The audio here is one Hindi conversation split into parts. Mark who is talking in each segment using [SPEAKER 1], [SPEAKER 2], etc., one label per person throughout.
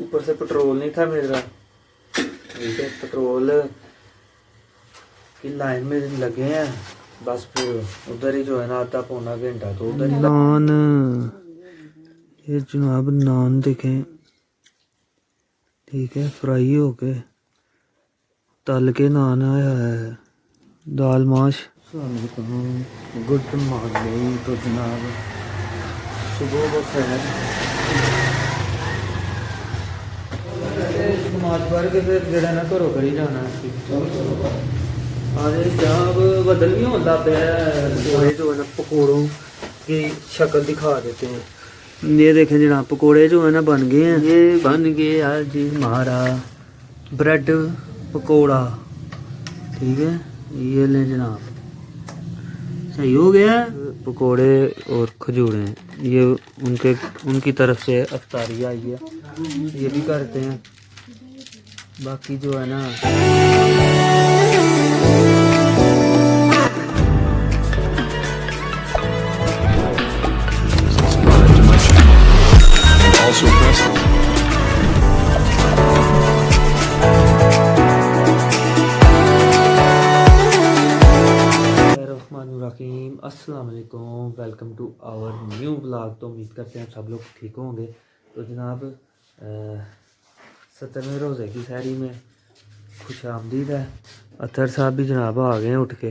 [SPEAKER 1] ऊपर से पेट्रोल नहीं था मेरा। ठीक है, पेट्रोल की लाइन में लगे हैं, बस फिर उधर ही जो है ना आधा पौना घंटा तो उधर ही नान। ये जनाब नान देखें, ठीक है, फ्राई हो के तल के नान आया है, दाल माश। Good morning. तो जनाब सुबह को खैर नमाज पढ़ के फिर जरा ना घरों घर ही जाना है। अरे जनाब बदल नहीं होता पे जो है ना पकौड़ों की शक्ल दिखा देते हैं। ये देखें जनाब पकोड़े जो है ना बन गए हैं। ये बन गए आज हमारा ब्रेड पकोड़ा। ठीक है, ये लें जनाब, सही हो गया पकोड़े और खजूरें। ये उनकी तरफ से अफ्तारी आई है, ये भी करते हैं। बाकी जो है ना
[SPEAKER 2] Also press
[SPEAKER 1] रहीम अस्सलाम वालेकुम, welcome to our new vlog. तो उम्मीद करते हैं सब लोग ठीक होंगे। तो जनाब 70वें रोज़े की सहरी में खुश आमदीद है। अतर साहब भी जनाब आ गए उठ के।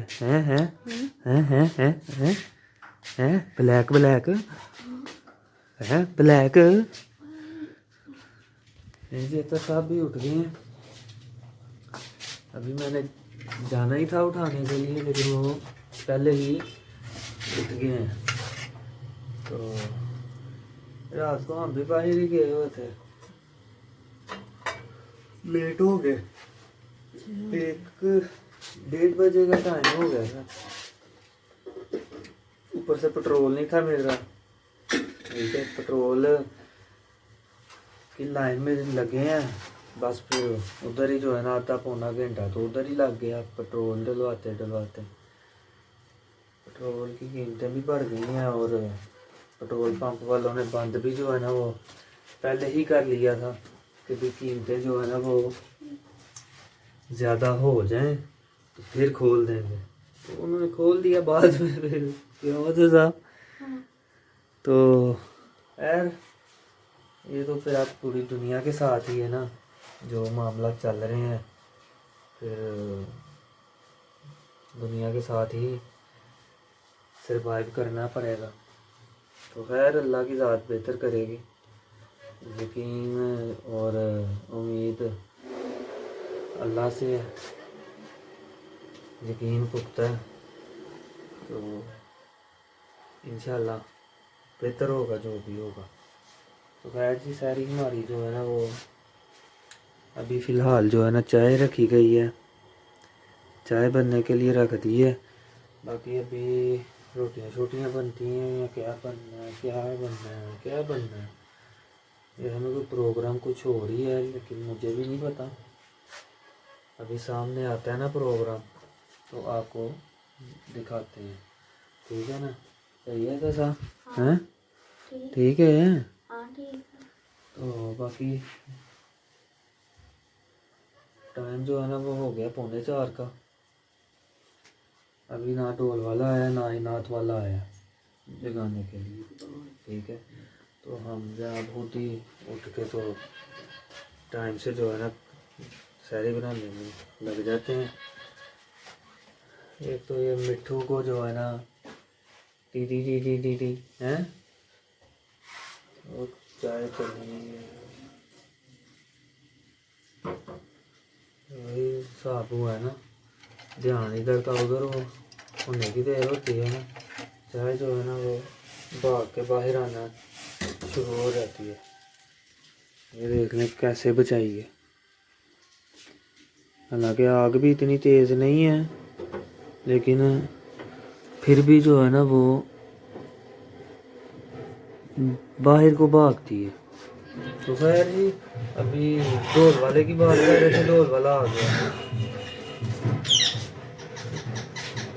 [SPEAKER 1] हैं ब्लैक ब्लैक है ब्लैक। जी अतर साहब भी उठ गए हैं। अभी मैंने जाना ही था उठाने के लिए, लेकिन वो पहले ही उठ गए हैं। तो रात को हम भी बाहर ही गए हुए थे, लेट हो गए। 1-1:30 बजे का टाइम हो गया था। ऊपर से पेट्रोल नहीं था मेरा। ठीक है, पेट्रोल की लाइन में लगे हैं, बस फिर उधर ही जो है ना आधा पौना घंटा तो उधर ही लग गया पेट्रोल डलवाते डलवाते। पेट्रोल की कीमतें भी बढ़ गई हैं और पेट्रोल पंप वालों ने बंद भी जो है ना वो पहले ही कर लिया था कि भी कीमतें जो है ना वो ज़्यादा हो जाएं तो फिर खोल देंगे। तो उन्होंने खोल दिया बाद में, फिर क्यों होता साहब। तो यार ये तो फिर आप पूरी दुनिया के साथ ही है ना, जो मामला चल रहे हैं, फिर दुनिया के साथ ही सरवाइव करना पड़ेगा। तो खैर अल्लाह की ज़ात बेहतर करेगी। यकीन और उम्मीद अल्लाह से है, यकीन पुख्ता है, तो इंशाल्लाह बेहतर होगा जो भी होगा। तो खैर जी सारी हमारी जो है ना वो अभी फ़िलहाल जो है ना चाय रखी गई है, चाय बनने के लिए रख दी है। बाकी अभी रोटियां छोटियाँ बनती हैं या क्या बनना है क्या बनना है क्या बनना है, ये हमें कोई प्रोग्राम कुछ हो रही है, लेकिन मुझे भी नहीं पता। अभी सामने आता है ना प्रोग्राम तो आपको दिखाते हैं। ठीक है ना, सही है कैसा है? ठीक है। तो बाकी टाइम जो है ना वो हो गया 3:45 का। अभी ना ढोल वाला आया ना ही नाथ वाला आया जगाने के लिए। ठीक है, तो हम जहाँ बहुत ही उठ के तो टाइम से जो है ना सहरी बनाने में लग जाते हैं। एक तो ये मिट्ठू को जो है ना T T T T T T है, और चाय चलनी है, वही हिसाब हुआ है ना। ध्यान इधर का उधर हो होने की देर होती है ना, चाय जो है ना वो भाग के बाहर आना शुरू हो जाती है। ये देख लें कैसे बचाई है। हालांकि आग भी इतनी तेज़ नहीं है, लेकिन फिर भी जो है ना वो बाहर को भागती है। तो खैर जी अभी ढोल वाले की बात कर रहे थे, ढोल वाला आ गया।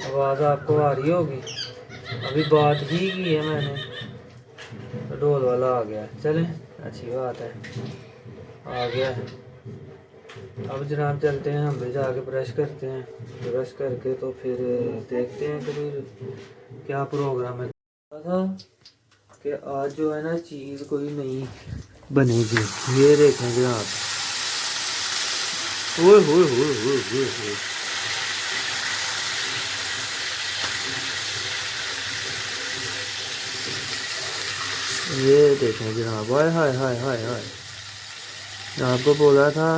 [SPEAKER 1] आवाज़ आपको आ रही होगी, अभी बात ही की है मैंने तो ढोल वाला आ गया। चलें अच्छी बात है, आ गया। अब जनाब चलते हैं, हम भी जाके ब्रश करते हैं। ब्रश करके तो फिर देखते हैं कि फिर क्या प्रोग्राम है। था कि आज जो है ना चीज़ कोई नई बनेगी। ये देखें जनाब, ओए होए होए होए होए होए। ये देखें जनाब, हाय हाय हाय हाय हाय। आपको बोला था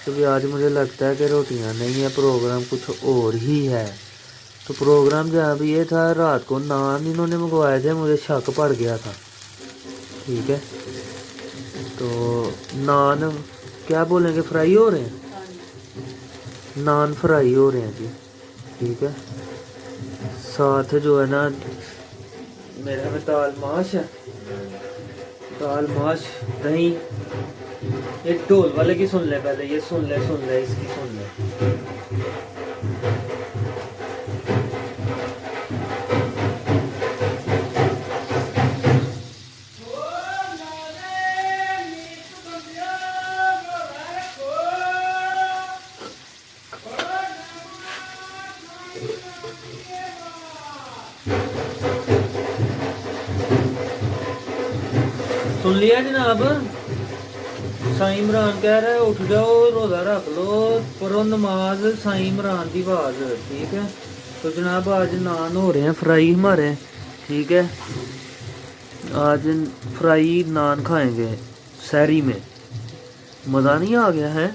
[SPEAKER 1] कि आज मुझे लगता है कि रोटियां नहीं है, प्रोग्राम कुछ और ही है। तो प्रोग्राम जहाँ भी ये था, रात को नान इन्होंने मंगवाए थे, मुझे शक पड़ गया था। ठीक है, तो नान क्या बोलेंगे, फ्राई हो रहे हैं, नान फ्राई हो रहे हैं जी। ठीक है, साथ जो है ना मेरे में दाल माश है, दाल माश दही। एक ढोल वाले की सुन ले पहले, ये सुन ले इसकी सुन ले। सुन लिया जनाब, साईं इमरान कह रहा है उठ जाओ, रोज़ा रख लो, पढ़ो नमाज, साईं इमरान की आवाज़। ठीक है, तो जनाब आज नान हो रहे हैं फ्राई हमारे। ठीक है, आज फ्राई नान खाएंगे सहरी में। मज़ा नहीं आ गया है।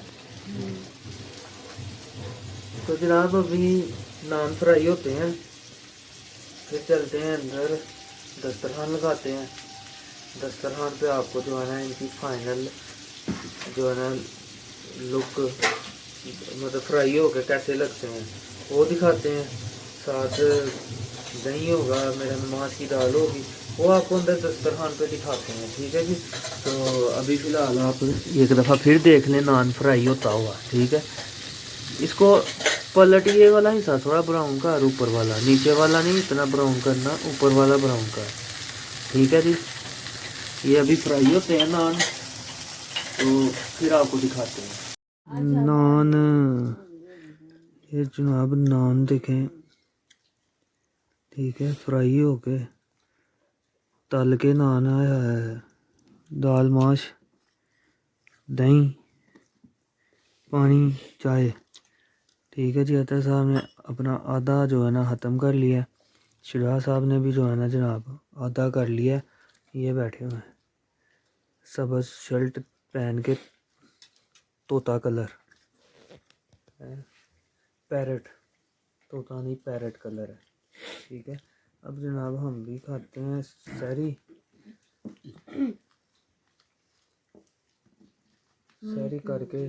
[SPEAKER 1] तो जनाब अभी नान फ्राई होते हैं, फिर चलते हैं अंदर, दस्तरखान लगाते हैं। दस्तरखान पे आपको जो है ना इनकी फाइनल जो है ना लुक, मतलब फ्राई होकर कैसे लगते हैं वो दिखाते हैं। साथ दही होगा, मेरे माश की दाल होगी, वो आपको अंदर दस्तरखान पे दिखाते हैं। ठीक है जी, तो अभी फ़िलहाल आप एक दफ़ा फिर देख लें नान फ्राई होता हुआ। ठीक है, इसको पलट, ये वाला हिस्सा थोड़ा ब्राउन का, और ऊपर वाला, नीचे वाला नहीं इतना ब्राउन करना, ऊपर वाला ब्राउन का। ठीक है जी, ये अभी फ्राई होते हैं नान, तो फिर आपको दिखाते हैं नान। ये जनाब नान देखें, ठीक है, फ्राई होके तल के नान आया है, दाल माश, दही, पानी, चाय। ठीक है जी, अतर साहब ने अपना आधा जो है ना ख़त्म कर लिया, शुरा साहब ने भी जो है ना जनाब आधा कर लिया। ये बैठे हुए हैं सबज शर्ट पहन के, तोता कलर, पैरट, तोता नहीं पैरट कलर है। ठीक है, अब जनाब हम भी खाते हैं सहरी। सहरी करके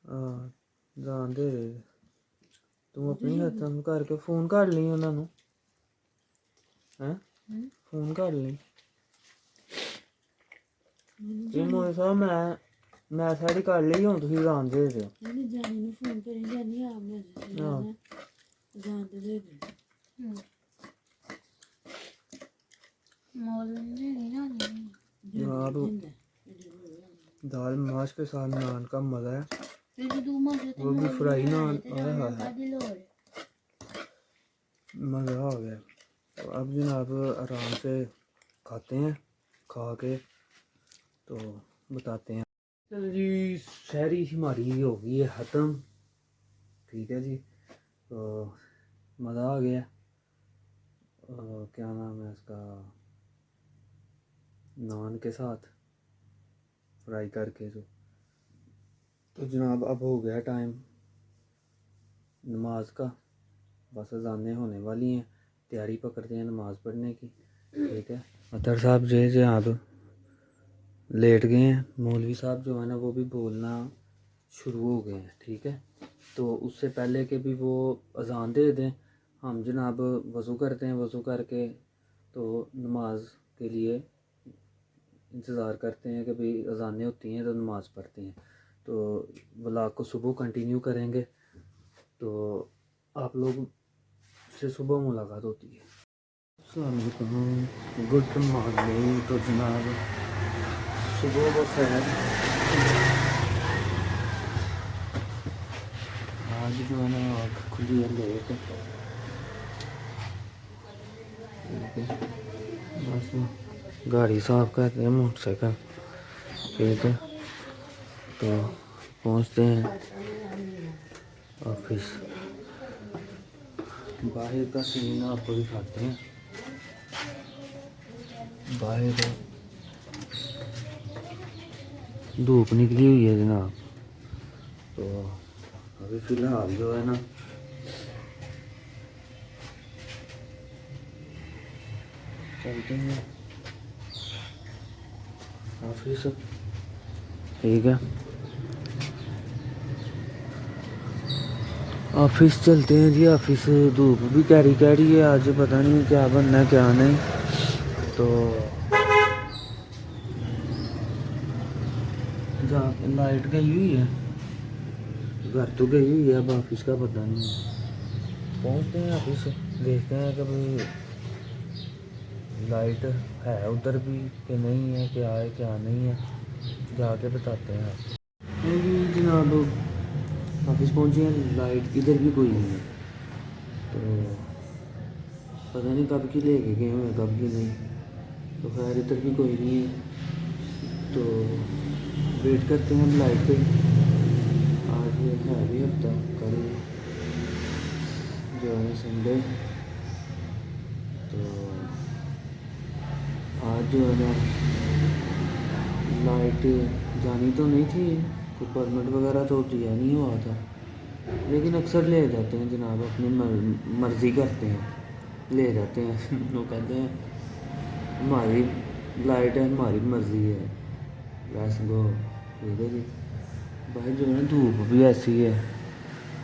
[SPEAKER 1] हाँ जान दे रहे, तू अपनी खत्म करके फोन कर ली उन्होंने, हैं फोन कर ली ये मोए साहब, मैं सहरी कर ली, हूँ तुम जान दे दो। जनाब दाल माश के साथ नान का मज़ा है, वो भी फ्राई नान, मज़ा आ गया। तो अब जनाब आराम से खाते हैं, खा के तो बताते हैं। चलो जी, सहरी हमारी हो गई है ख़त्म। ठीक है जी, तो मज़ा आ गया। क्या नाम है इसका, नान के साथ फ्राई करके जो। तो जनाब अब हो गया टाइम नमाज का, बस अज़ानें होने वाली हैं, तैयारी पकड़ते हैं नमाज़ पढ़ने की। ठीक है, अतर साहब जो है जनाब लेट गए हैं, मौलवी साहब जो है ना वो भी बोलना शुरू हो गए हैं। ठीक है, तो उससे पहले कि भी वो अज़ान दे दें, हम जनाब वज़ू करते हैं, वज़ू करके तो नमाज के लिए इंतज़ार करते हैं कि भाई अज़ानें होती हैं तो नमाज़ पढ़ते हैं। तो व्लॉग को सुबह कंटिन्यू करेंगे, तो आप लोग से सुबह मुलाकात होती है। Good morning. तो जनाब सुबह बखैर। आज जो है ना आँख खुली है लेट, बस गाड़ी साफ करते हैं मोटरसाइकिल, ठीक है। तो पहुँचते हैं ऑफिस। बाहर का सीन आपको दिखाते हैं। बाहर धूप निकली हुई है जनाब। तो अभी फ़िलहाल जो है ना चलते हैं ऑफिस, ठीक है। ऑफिस चलते हैं जी। ऑफिस धूप भी कैरी कैरी है आज, पता नहीं क्या बनना है क्या नहीं। तो जहाँ लाइट गई हुई है, घर तो गई हुई है, अब ऑफिस का पता नहीं है। पहुँचते हैं ऑफिस, देखते हैं कभी लाइट है उधर भी कि नहीं है, क्या है क्या नहीं है, जाके बताते हैं आपको। नहीं जनाब ऑफिस पहुँचे हैं, लाइट इधर भी कोई नहीं है। तो पता नहीं कब की लेके गए हुए, कब की नहीं। तो खैर इधर भी कोई नहीं है, तो वेट करते हैं हम लाइट पे। आज है भी हफ्ता, कल जो है संडे। तो आज जो है ना लाइट जानी तो नहीं थी, कोई परमिट वगैरह तो दिया नहीं हुआ था, लेकिन अक्सर ले जाते हैं जनाब, अपनी मर्ज़ी करते हैं, ले जाते हैं। वो कहते हैं हमारी लाइट है, हमारी मर्ज़ी है, वैसे गो, ठीक है जी। भाई जो है ना धूप भी ऐसी है,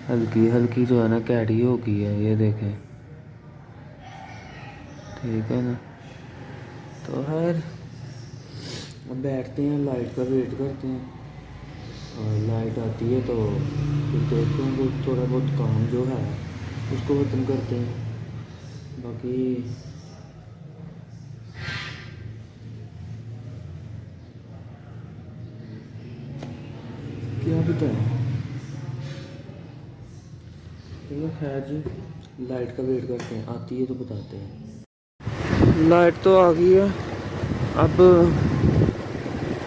[SPEAKER 1] हल्की हल्की जो है ना कैडी हो गई है, ये देखें, ठीक है ना। तो खैर अब बैठते हैं, लाइट का वेट करते हैं, और लाइट आती है तो फिर देखते हैं कुछ थोड़ा बहुत काम जो है उसको ख़त्म करते हैं। बाकी क्या बताएं, चलो खैर जी, लाइट का वेट करते हैं, आती है तो बताते हैं। लाइट तो आ गई है, अब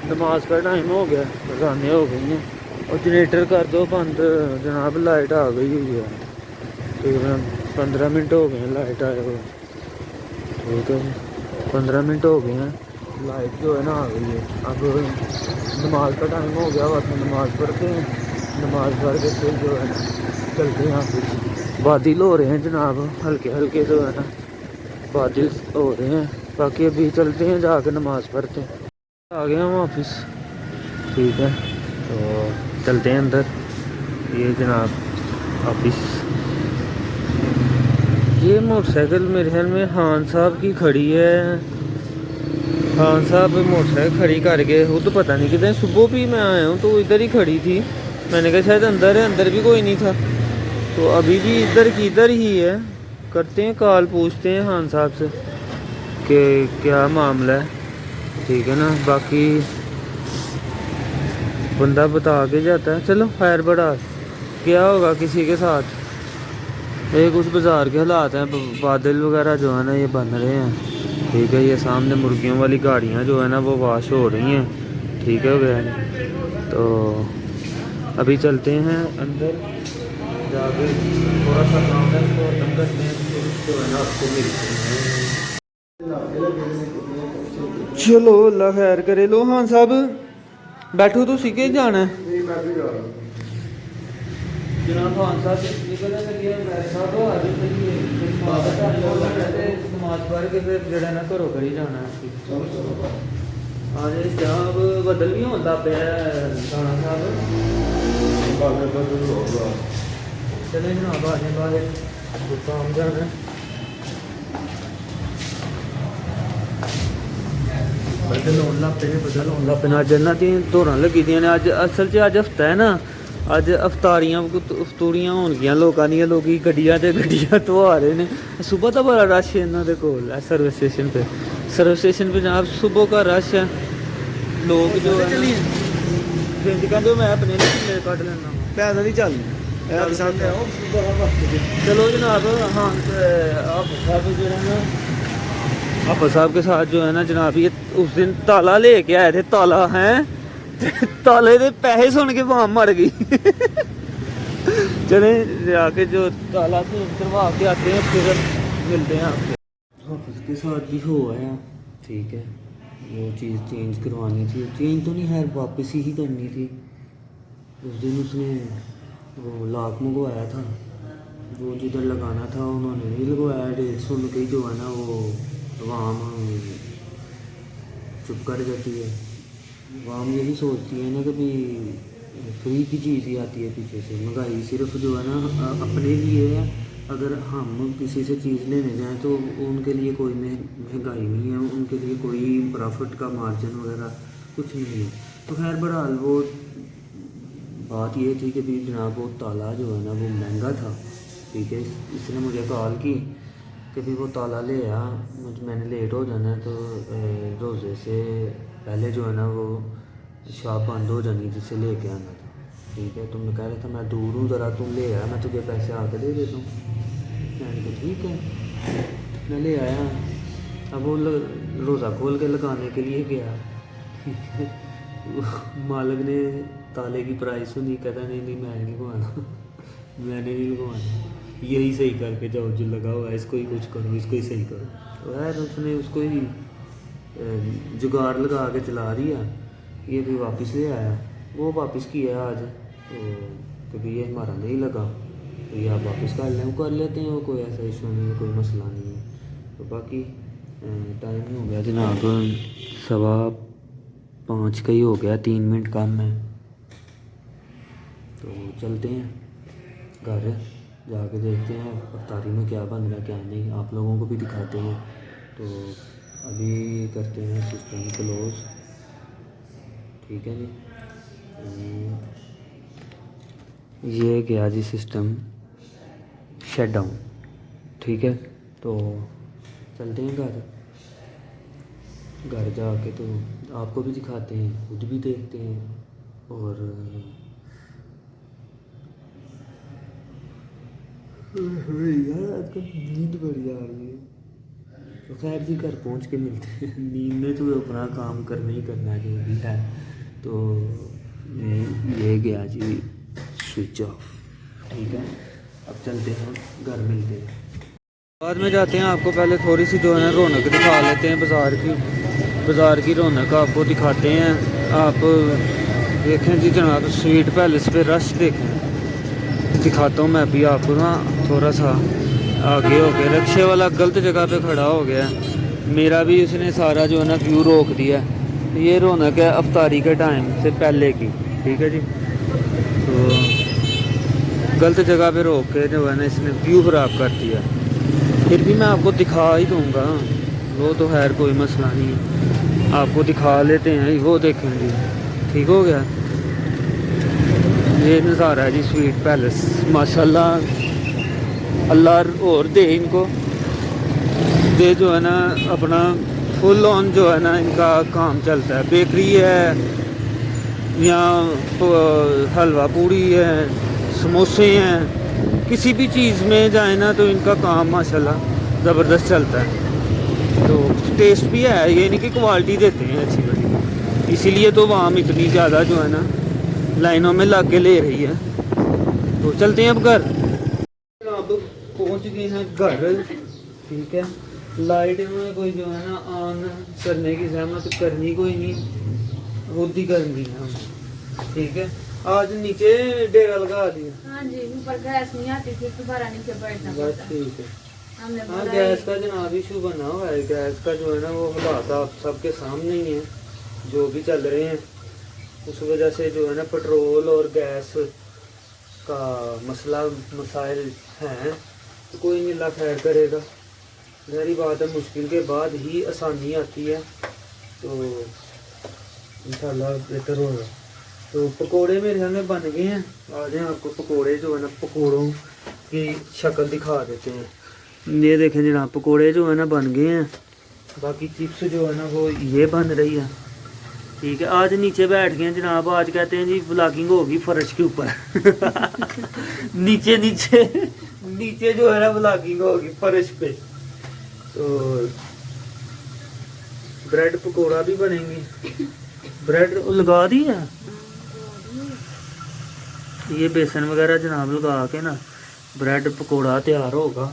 [SPEAKER 1] नमाज का टाइम हो गया, अज़ानें हो गई हैं, और जनरेटर कर दो बंद जनाब, लाइट आ गई हुई है। तकरीबन 15 मिनट हो गए हैं लाइट आए हुए, ठीक है जी। 15 मिनट हो गए हैं, लाइट जो है ना आ गई है। अब नमाज का टाइम हो गया, बस नमाज़ पढ़ते हैं, नमाज पढ़ के फिर जो है ना चलते हैं ऑफिस। बादल हो रहे हैं जनाब, हल्के हल्के जो है ना बादल हो रहे हैं। बाकी अभी चलते हैं, जाके नमाज़ पढ़ते हैं। आ गए हम ऑफिस, ठीक है। तो चलते हैं अंदर, ये जनाब ऑफिस। ये मोटरसाइकिल मेरे ख्याल में खान साहब की खड़ी है, खान साहब मोटरसाइकिल खड़ी करके, वो तो पता नहीं कितने, सुबह भी मैं आया हूँ तो इधर ही खड़ी थी, मैंने कहा शायद अंदर है, अंदर भी कोई नहीं था। तो अभी भी इधर की इधर ही है। करते हैं कॉल, पूछते हैं खान साहब से कि क्या मामला है, ठीक है ना। बाकी बंदा बता के जाता है। चलो खैर, बड़ा क्या होगा किसी के साथ, ये कुछ बाज़ार के हालात हैं, बादल वगैरह जो है ना ये बन रहे हैं, ठीक है। ये सामने मुर्गियों वाली गाड़ियाँ जो है ना वो वॉश हो रही हैं, ठीक है गया। तो अभी चलते हैं अंदर, जाके थोड़ा सा काम है उसको खत्म करते हैं, जो है ना आपको मिलते हैं। चलो अल्लाह खैर करे। लो हाँ साहब बैठो, तो सीखे जाना है जनाब। खान साहब निकलने लगे, साहब आज चलिए नमाज पढ़ के फिर जो है ना घरों घर ही जाना है। आज जनाब बदल भी होता पे खाना साहब, चले जनाब आने बाहर काम जाना है। बदल होन लग पे, बदल होन लग पे। अज इन्हों दी दौड़ लगी दी ने, अज असल च अज हफ्ता है ना, अज अफतूरियां होनगियां लोकां दियां, लोग गड्डियां ते गड्डियां तो आ रहे ने। सुबह तो बड़ा रश है इन्हों दे कोल है सर्विस स्टेशन पे। सर्विस स्टेशन पे जनाब सुबह का रश है। लोग जो है कहते मैं अपने लिए कट लेना पैदल ही चल। चलो जनाब हाँ आप जो है ना आपा साहब के साथ जो है ना जनाब ये उस दिन ताला लेके आए थे। ताला है ताले दे पैसे सुन के वहां मर गई। चले जाके जो ताला चेंज करवा के आते हैं फिर मिलते हैं आपके। हाफिज के साथ भी हो आया, ठीक है। वो चीज़ चेंज करवानी थी, चेंज तो नहीं है वापस ही करनी थी। उस दिन उसने वो लॉक मंगवाया था, वो जिधर लगाना था उन्होंने नहीं लगवाया। डेट सुन के जो है ना वो आवाम चुप कर जाती है। आवाम यही सोचती है ना कि भाई फ्री की चीज़ ही आती है पीछे से। महंगाई सिर्फ जो है ना अपने लिए है। अगर हम किसी से चीज़ लेने जाएं तो उनके लिए कोई महंगाई नहीं है, उनके लिए कोई प्रॉफिट का मार्जिन वगैरह कुछ नहीं है। तो खैर बहरहाल वो बात ये थी कि भाई जनाब वो ताला जो है ना वो महंगा था, ठीक है। इसने मुझे कॉल की कि भाई वो ताला ले आ, मैंने लेट हो जाना है। तो रोज़े से पहले जो है ना वो शॉप बंद हो जानी जिससे लेके आना था, ठीक है। तुमने कह रहा था मैं दूर हूँ ज़रा, तुम ले आया, मैं तुझे पैसे आके दे देता हूँ। मैंने कहा ठीक है, मैं ले आया। अब वो रोज़ा खोल के लगाने के लिए गया, मालिक ने ताले की प्राइस सुनी, कहता नहीं नहीं मैं नहीं लगवाना। मैंने नहीं लगवाना, यही सही करके जाओ जो लगा हुआ है, इसको ही कुछ करो, इसको ही सही करो। तो यार उसने उसको ही जुगाड़ लगा के चला दिया। ये भी वापस ले आया, वो वापस किया आज तो कभी ये हमारा नहीं लगा तो ये आप वापस कर लें, वो कर लेते हैं, वो कोई ऐसा इशू नहीं है, कोई मसला नहीं है। तो बाकी टाइम हो गया जनाब 5:15 का ही हो गया, 3 मिनट कम है। तो चलते हैं घर, जाके देखते हैं अफ्तारी में क्या बन रहा है क्या नहीं, आप लोगों को भी दिखाते हैं। तो अभी करते हैं सिस्टम क्लोज़, ठीक है जी। ये गया जी सिस्टम शट डाउन, ठीक है। तो चलते हैं घर जाके तो आपको भी दिखाते हैं, खुद भी देखते हैं। और यार आजकल नींद बड़ी आ रही है। तो खैर जी घर पहुंच के मिलते हैं। नींद में तो अपना काम करना ही करना जो भी है। तो ये गया जी स्विच ऑफ, ठीक है। अब चलते हैं घर, मिलते हैं बाद में। जाते हैं आपको पहले थोड़ी सी जो है ना रौनक दिखा लेते हैं, बाज़ार की रौनक आपको दिखाते हैं। आप देखें जी जनाब स्वीट पैलेस पे रश देखें, दिखाता हूँ मैं भी आपको ना। थोड़ा सा आगे हो गया, रिक्शे वाला गलत जगह पे खड़ा हो गया, मेरा भी उसने सारा जो है ना व्यू रोक दिया। ये रौनक है अफ्तारी के टाइम से पहले की, ठीक है जी। तो गलत जगह पे रोक के जो है ना इसने व्यू ख़राब कर दिया। फिर भी मैं आपको दिखा ही दूँगा, वो तो खैर कोई मसला नहीं है, आपको दिखा लेते हैं। वो देखें जी, ठीक हो गया। ये नज़ारा है जी स्वीट पैलेस, माशाल्लाह। अल्लाह और दे इनको, दे जो है ना अपना फुल ऑन जो है ना इनका काम चलता है। बेकरी है, यहाँ हलवा पूड़ी है, समोसे हैं, किसी भी चीज़ में जाए ना तो इनका काम माशाल्लाह ज़बरदस्त चलता है। तो टेस्ट भी है, ये नहीं कि क्वालिटी देते हैं अच्छी बड़ी, इसीलिए तो वाम इतनी ज़्यादा जो है ना लाइनों में लग के ले रही है। तो चलते हैं अब घर। अब पहुंच गए हैं घर, ठीक है। लाइट में कोई जो है ना ऑन करने की जहमत करनी कोई नहीं, खुद ही करनी है, ठीक है। आज नीचे डेरा लगा दिया।
[SPEAKER 2] हाँ जी, ऊपर गैस नहीं आती थी, दोबारा नीचे बैठना पड़ता।
[SPEAKER 1] ठीक है। हाँ गैस का जनाब इशू बना हुआ है। गैस का जो है ना वो हालात आप सबके सामने ही है जो भी चल रहे हैं। उस वजह से जो है ना पेट्रोल और गैस का मसाइल हैं। तो कोई नहीं, अल्लाह खैर करेगा। गहरी बात है, मुश्किल के बाद ही आसानी आती है, तो इंशाल्लाह बेहतर होगा। तो पकोड़े मेरे ख्याल में बन गए हैं। आ जाए आपको पकोड़े जो है ना पकोड़ों की शक्ल दिखा देते हैं। ये देखें जनाब पकोड़े जो है ना बन गए हैं। बाकी चिप्स जो है ना वो ये बन रही है। ठीक है, आज नीचे बैठ गए हैं जनाब। आज कहते हैं जी व्लॉगिंग होगी फर्श के ऊपर नीचे नीचे नीचे जो है ना व्लॉगिंग होगी फर्श पे। तो ब्रेड पकोड़ा भी बनेंगे। ब्रेड लगा दी है, ये बेसन वगैरह जनाब लगा के ना ब्रेड पकोड़ा तैयार होगा।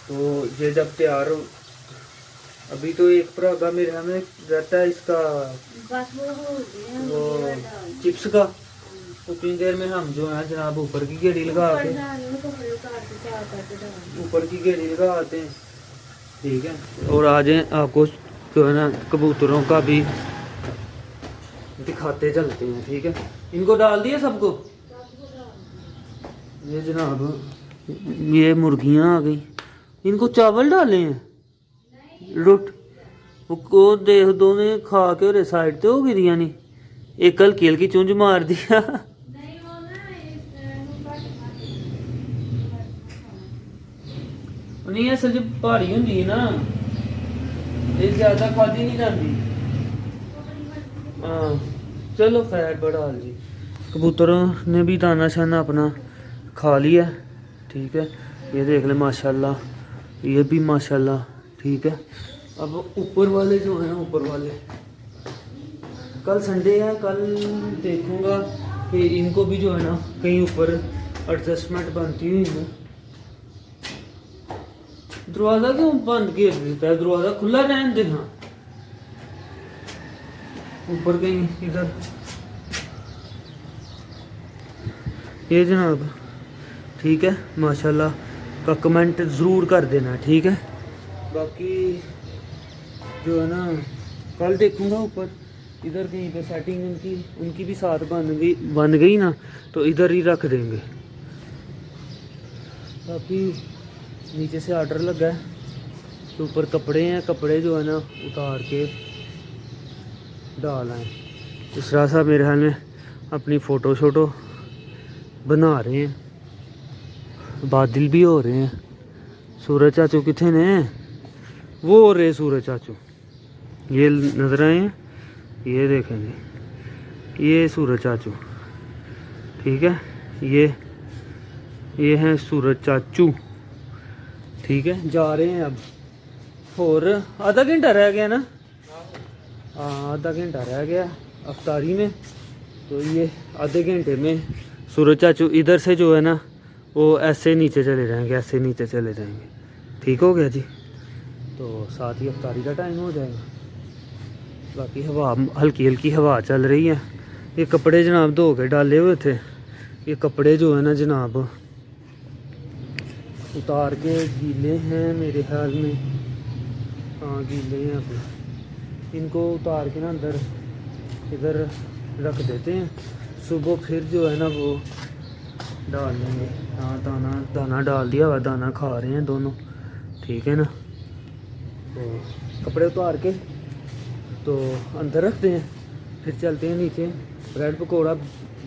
[SPEAKER 1] तो ये जब तैयार हो, अभी तो एक परागा मेरे हमें रहता है इसका
[SPEAKER 2] बस वो हो गया,
[SPEAKER 1] वो चिप्स का। उतनी देर में हम जो है जनाब ऊपर की गेड़ी लगा के ऊपर की गेड़ी लगा आते हैं। ठीक है, और आज आपको जो है ना कबूतरों का भी दिखाते चलते हैं। ठीक है, इनको डाल दिया सबको। ये जनाब ये मुर्गियां आ गई, इनको चावल डाले हैं रोट को देख दो ने खा के और साइड ते हो गई नहीं। एक हल्की हल्की चुंझ मार दिया। नहीं असल च भारी होंगी है ना, ये ज्यादा खादी नहीं जाती। हाँ चलो खैर बड़ाल जी, कबूतरों ने भी दाना शाना अपना खा लिया। ठीक है, ये देख ले माशाल्लाह, ये भी माशाल्लाह। ठीक है, अब ऊपर वाले जो हैं ऊपर वाले, कल संडे है, कल देखूंगा कि इनको भी जो है ना कहीं ऊपर एडजस्टमेंट बनती हुई है। दरवाज़ा क्यों बंद किया देता है, दरवाज़ा खुला रहने दे। हाँ ऊपर कहीं इधर ये जनाब। ठीक है, माशाल्लाह का कमेंट ज़रूर कर देना। ठीक है, बाकी जो है ना कल देखूंगा ऊपर इधर कहीं पे सेटिंग उनकी भी साथ बन गई ना, तो इधर ही रख देंगे। बाकी नीचे से ऑर्डर लगा है, तो ऊपर कपड़े हैं, कपड़े जो है ना उतार के डाल आए। दूसरा साहब मेरे ख्याल में अपनी फ़ोटो शोटो बना रहे हैं, बादल भी हो रहे हैं। सूरज चाचू कितने ने, वो हो रहे सूरज चाचू, ये नज़र आए हैं, ये देखेंगे ये सूरज चाचू। ठीक है, ये हैं सूरज चाचू। ठीक है, जा रहे हैं अब, और आधा घंटा रह गया ना। हाँ आधा घंटा रह गया अफ्तारी में। तो ये आधे घंटे में सूरज चाचू इधर से जो है ना वो ऐसे नीचे चले जाएंगे, ऐसे नीचे चले जाएंगे। ठीक हो गया जी, तो साथ ही अफ्तारी का टाइम हो जाएगा। बाकी हवा हल्की हल्की हवा चल रही है। ये कपड़े जनाब धो के डाले हुए थे, ये कपड़े जो है ना जनाब उतार के गीले हैं मेरे ख्याल में। हाँ गीले हैं, अब इनको उतार के ना अंदर इधर रख देते हैं। सुबह फिर जो है ना वो डाल देंगे। हाँ दाना डाल दिया हुआ, दाना खा रहे हैं दोनों। ठीक है ना, तो कपड़े उतार के तो अंदर रखते हैं, फिर चलते हैं नीचे। ब्रेड पकौड़ा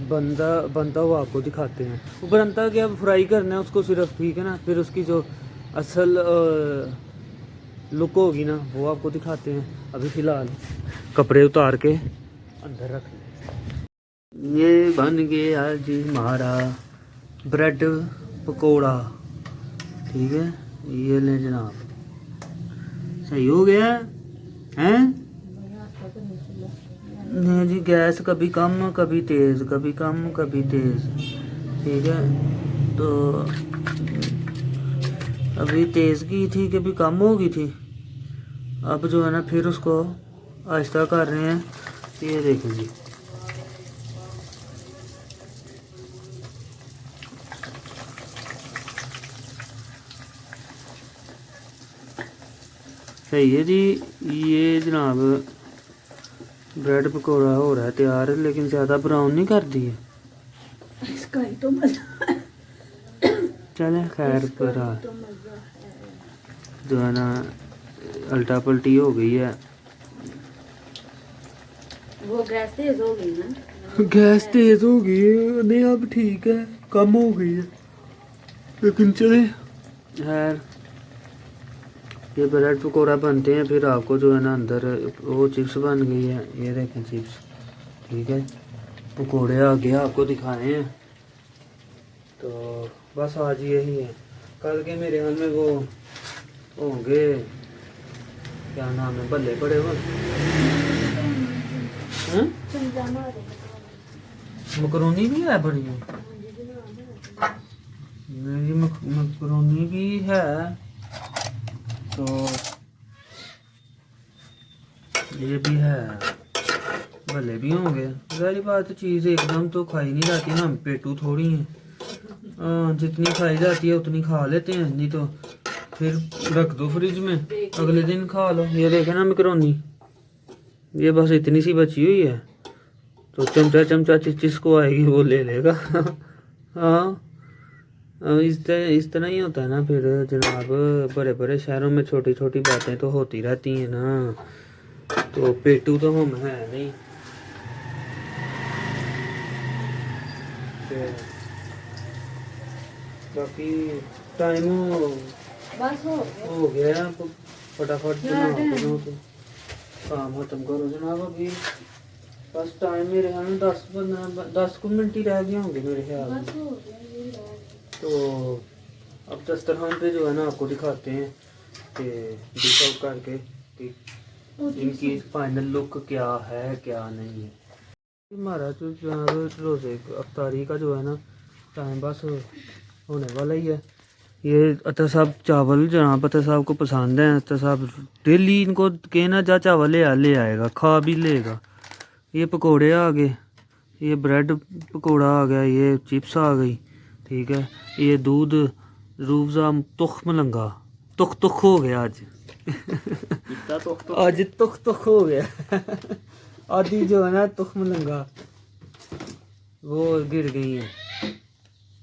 [SPEAKER 1] बनता हुआ आपको दिखाते हैं। वो बनता क्या फ्राई करना है उसको सिर्फ। ठीक है ना, फिर उसकी जो असल लुक होगी ना वो आपको दिखाते हैं। अभी फ़िलहाल कपड़े उतार के अंदर रख लें। ये बन गया जी हमारा ब्रेड पकोड़ा। ठीक है, ये ले जनाब, सही हो गया हैं। नहीं जी, गैस कभी कम कभी तेज़, कभी कम कभी तेज़। ठीक है, तो अभी तेज़ की थी कभी कम हो गई थी, अब जो है ना फिर उसको आहिस्ता कर रहे हैं। ये देखें जी, सही है जी। ये जनाब ब्रेड पकौड़ा हो रहा है तैयार, लेकिन ज़्यादा ब्राउन नहीं कर दी है।
[SPEAKER 2] इसका ही तो मजा है।
[SPEAKER 1] चले खैर पर
[SPEAKER 2] तो मजा है।
[SPEAKER 1] जो है ना अल्टा पल्टी हो गई है।
[SPEAKER 2] वो गैस तेज हो गई ना।
[SPEAKER 1] गैस तेज हो गई है, नहीं अब ठीक है, कम हो गई है, लेकिन चले खैर। ये ब्रेड पकौड़ा बनते हैं, फिर आपको जो है ना अंदर वो चिप्स बन गई है, ये देखें चिप्स, ठीक है। पकौड़े आगे आपको दिखाए हैं, तो बस आज यही है। कल के मेरे ख्याल में वो होंगे, क्या नाम है, भल्ले पड़े हुए हैं, मकरोनी भी है बड़ी, मेरी मकरोनी भी है, तो ये भी है, भले भी होंगे। सारी बात, चीज़ एकदम तो खाई नहीं जाती, हम पेटू थोड़ी हैं। जितनी खाई जाती है उतनी खा लेते हैं, नहीं तो फिर रख दो फ्रिज में, अगले दिन खा लो। ये देखे ना मकरोनी, ये बस इतनी सी बची हुई है, तो चमचा चमचा जिसको आएगी वो ले लेगा। हाँ, इस तरह ही होता है ना फिर जनाब। बड़े बड़े शहरों में छोटी छोटी बातें तो होती रहती हैं ना, तो पेटू तो हम है नहीं। बाकी टाइम
[SPEAKER 2] बस
[SPEAKER 1] हो गया, फटाफट बनाओ तो काम खत्म करो जनाब। अभी बस टाइम मेरे ख्याल में 10 मिनट ही रह गए होंगे मेरे ख्याल में। तो अब दस्तरखान पे जो है ना आपको दिखाते हैं कि डिश आउट करके कि इनकी फाइनल लुक क्या है क्या नहीं है। हमारा जो जनाब रोज़े अफ्तारी का जो है ना टाइम बस होने वाला ही है। ये अतर साहब चावल जनाब अतर साहब को पसंद है, अतर साहब डेली इनको कहना जा चावल ले आएगा, खा भी लेगा। ये पकोड़े आ गए, ये ब्रेड पकोड़ा आ गया, ये चिप्स आ गई, ठीक है। ये दूध रूबजा तुख मलंगा तुख हो गया आज। आज तुख हो गया। आधी जो है ना तुख मलंगा वो गिर गई है,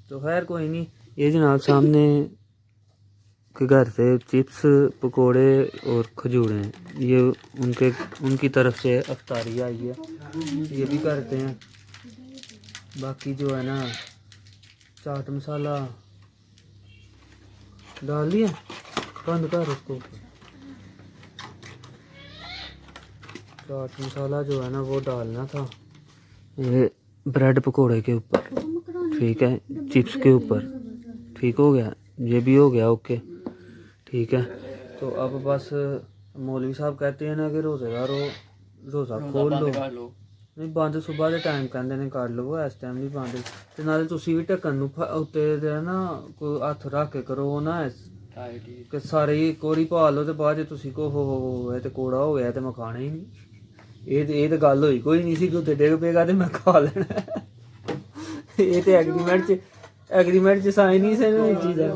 [SPEAKER 1] तो खैर कोई नहीं। ये जनाब सामने के घर से चिप्स पकोड़े और खजूरें हैं, ये उनकी तरफ से अफ्तारी आई है, ये भी करते हैं। बाकी जो है ना चाट मसाला डाल दिया, बंद कर उसको। चाट मसाला जो है ना वो डालना था ये ब्रेड पकोड़े के ऊपर, ठीक है, चिप्स के ऊपर, ठीक हो गया, ये भी हो गया ओके, ठीक है। तो अब बस मौलवी साहब कहते हैं ना कि रोज़ेदारो रोज़ा खोल लो, नहीं बंद सुबह के टाइम कहते ने कर लो, इस टाइम नहीं बंद। ते नाले तुसी भी ढक्कन नूं उत्ते दे ना कोई हत्थ रख के करो ना, कि सारे ही कोरी पा लो, ते बाद च तुसी को हो ते कोड़ा हो गया ते मैं खाना ही नहीं। ये तो गल होई कोई नहीं सी कि उत्ते डिग पेगा ते मैं खा लेना। ये तो एग्रीमेंट च साइन ही से चीज़ है।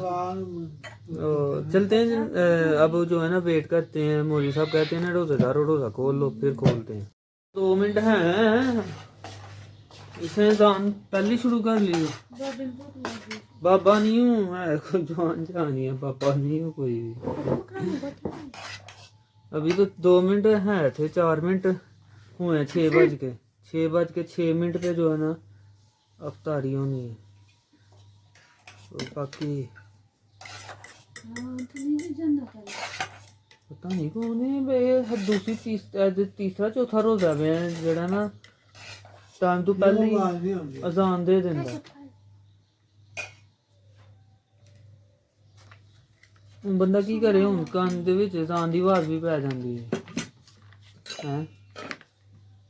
[SPEAKER 1] चलते हैं अब जो है ना वेट करते हैं, मौलवी साहब कहते हैं ना रोज़ेदारो रोज़ा खोल लो, फिर खोलते हैं। 2 मिनट हैं, इसने जान पहले शुरू कर ली। बाबा नहीं हूँ मैं, कोई जवान जानी है, बाबा नहीं हूँ कोई भी। अभी तो 2 मिनट है थे, 4 मिनट हुए, 6:06 पे जो है ना अफ्तारी होनी है। तो बाकी पता नहीं कौन है दूसरी तीसरा चौथा रोजा में जेड़ा ना टाइम तो पहले ही अजान दे दिंदा। ਹੁਣ ਬੰਦਾ ਕੀ ਕਰੇ, ਹੁਣ ਕੰਨ ਦੇ ਵਿੱਚ ਅਜ਼ਾਨ ਦੀ ਆਵਾਜ਼ ਵੀ ਪੈ ਜਾਂਦੀ ਹੈ,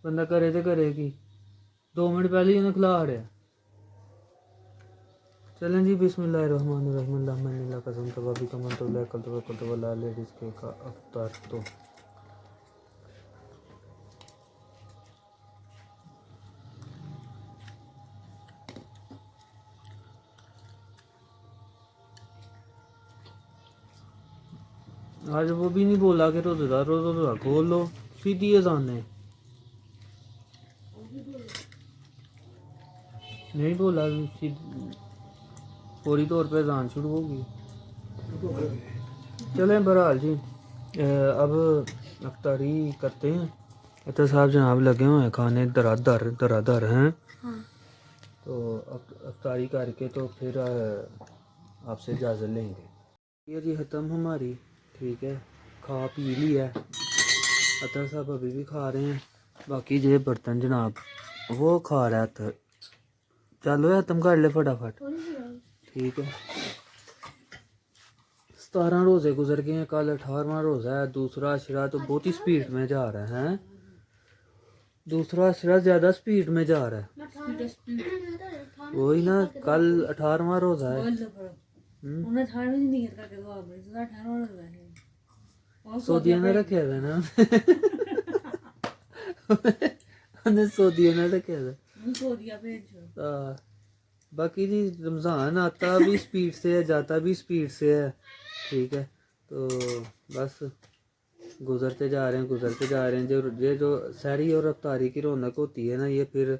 [SPEAKER 1] ਬੰਦਾ ਕਰੇ ਤੇ ਕਰੇ ਕੀ। 2 ਮਿੰਟ ਪਹਿਲੇ ਹੀ ਉਹਨੇ ਖਿਲਾ ਹੜਿਆ। चलें जी, बिस्मिल्लाहिर्रहमानिर्रहीम, अल्लाहुम्मा कसम तबाबी कमन तो लेकल तो वला लेडीज के का अफ्तार। तो आज वो भी नहीं बोला कि रोज़ा खोल लो, सीधी अजान है, नहीं बोला, फौरी तौर पे अजान शुरू होगी। चलें बहरहाल जी, अब अफ्तारी करते हैं, अतर साहब जनाब लगे हुए हैं खाने दरादर हैं।
[SPEAKER 2] हाँ
[SPEAKER 1] तो अब अफ्तारी करके तो फिर आपसे इजाज़त लेंगे। ये जी ख़त्म हमारी, ठीक है, खा पी लिया है। अतर साहब अभी भी खा रहे हैं। बाकी ये बर्तन जनाब वो खा रहा था। चलो यार तुम कर ले फटाफट, ठीक है। 17 रोज़े गुजर गए हैं, कल 18वां रोज़ा है। दूसरा अशरा तो बहुत ही स्पीड में जा रहा है। दूसरा अशरा ज़्यादा स्पीड में जा रहा है। वही ना, कल 18वां रोज़ा है। सऊदिया ने रखे थे ना उन्हें सऊदिया ने रखे थे। बाकी जी रमज़ान आता भी स्पीड से है, जाता भी स्पीड से है, ठीक है। तो बस गुजरते जा रहे हैं। जो सहरी और अफ्तारी की रौनक होती है ना, ये फिर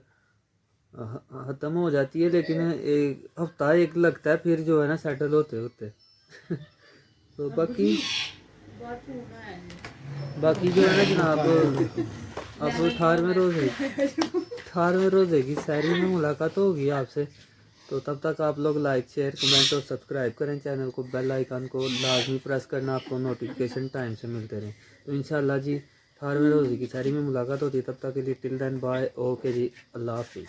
[SPEAKER 1] ख़त्म हो जाती है, लेकिन एक हफ्ता एक लगता है फिर जो है ना सेटल होते होते तो बाकी जो है ना जनाब, अब 18वें रोज़े की सहरी में मुलाकात होगी आपसे। तो तब तक आप लोग लाइक शेयर कमेंट और सब्सक्राइब करें चैनल को, बेल आइकन को लाजमी प्रेस करना, आपको नोटिफिकेशन टाइम से मिलते रहें। तो इंशाल्लाह जी 18वें रोज़े की सहरी में मुलाकात होती है। तब तक के लिए टिल देन बाय, ओके जी, अल्लाह हाफिज़।